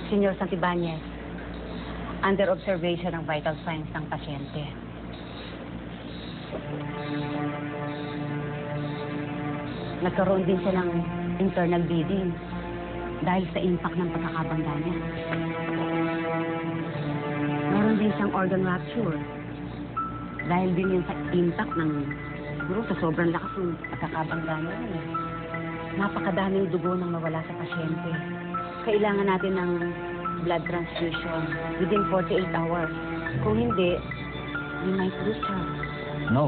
Senyor Santibanez, under observation ng vital signs ng pasyente. Nagkaroon din siya ng internal bleeding dahil sa impact ng pagkakabangga niya. Meron din siyang organ rupture dahil din yun sa impact ng siguro sa sobrang lakas ng pagkakabangga niya. Napakadaming dugo nang nawala sa pasyente. Kailangan natin ng blood transfusion within 48 hours. Kung hindi, we might lose her. No.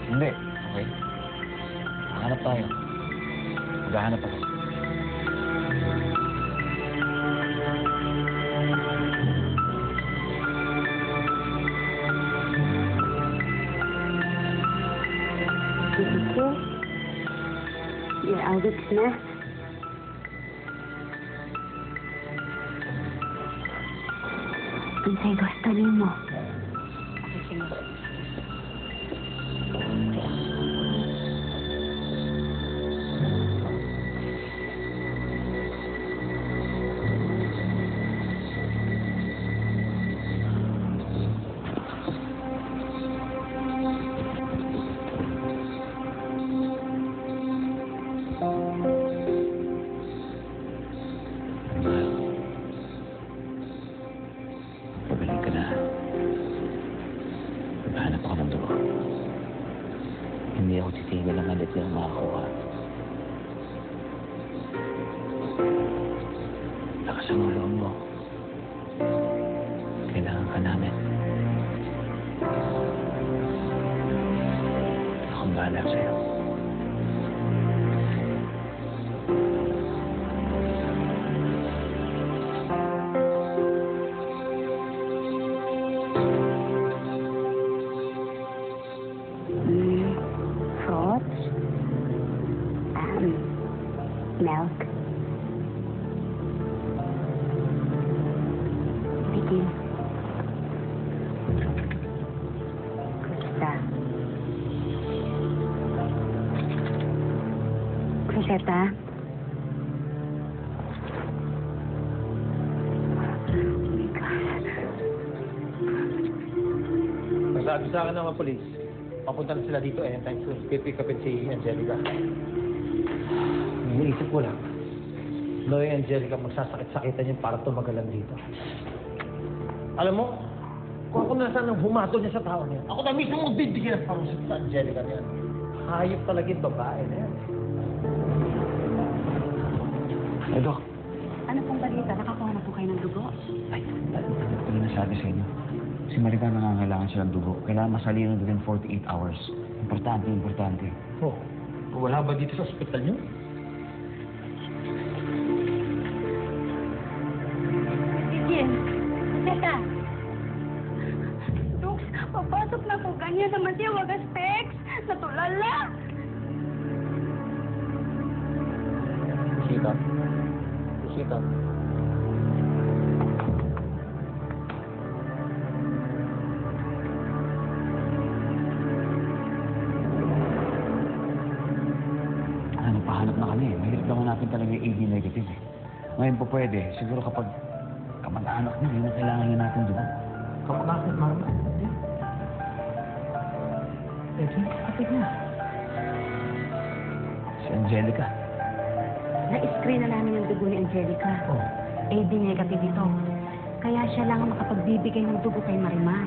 Hindi. Okay? Hanap tayo. Maghahanap ako. Ito, you're our witness. Ang gusto mo. Pagaling ka na. Maghanap ako ng dugo. Hindi ako titigil ang halit yung makakuha. Lakas ang ulo mo. Kailangan ka namin. Akong bahala sa'yo. Fruits and milk. Begin. Cruzeta. Nagsabi sa akin ng mga polis, papunta na sila dito anytime soon. Pipick upin si Angelica. Iniisip ko lang, knowing Angelica, magsasakit-sakitan yun para tumagalan dito. Alam mo, kung ako nasa nang humatol niya sa tao niya, ako na mismo magbibigyan ng parusit sa Angelica niya. Hayop talaga yung babae na yan. Ay, Dok. Ano pong balita? Nakakuha na po kayo ng dugo? Ay, ano na nasabi sa inyo? Si Marica nangangailangan siya ng dugo. Kailangan masalino within 48 hours. Importante, importante. Oh, wala ba dito sa ospital niyo? Begin. Cruzeta. Dux, papasok na po. Ganyan naman siya. Wagas text. Natulala. Sita. Sita. Pahanap na kami. Mahirap naman natin talaga yung AB negative eh. Ngayon po pwede. Siguro kapag kamag-anak na, yun ang kailangan nyo natin dugo. Kamag-anak na naman. Hindi. Kapit na. Si Angelica. Na-screen na namin yung dugo ni Angelica. Oh. AB negative ito. Kaya siya lang ang makapagbibigay ng dugo kay Marimar.